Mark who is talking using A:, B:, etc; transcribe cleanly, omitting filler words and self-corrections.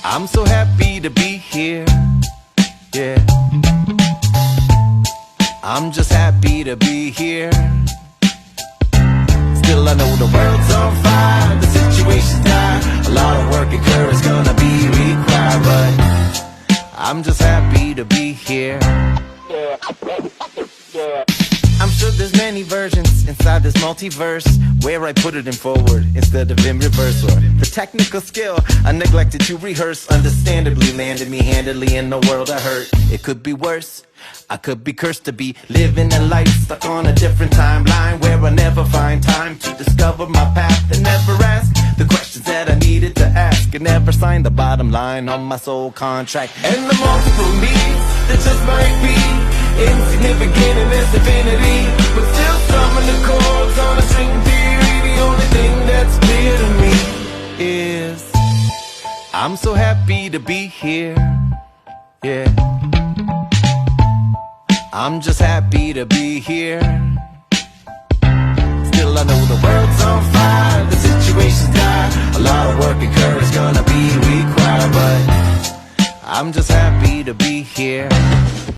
A: I'm so happy to be here, yeah. I'm just happy to be here. Still I know the world's on fire, the situation's dire. A lot of work and courage gonna be required, but I'm just happy to be here. I'm sure there's many versions inside this multiverse, where I put it in forward instead of in reverse. Or the technical skill I neglected to rehearse, understandably landed me handily in the world I hurt. It could be worse, I could be cursed to be living a life stuck on a different timeline, where I never find time to discover my path and never ask the questions that I needed to ask, and never sign the bottom line on my soul contract. And the multiple needs that just might be insignificant in this infinity, but still strumming the chords on a string theory. The only thing that's clear to me is I'm so happy to be here, yeah. I'm just happy to be here. Still I know the world's on fire,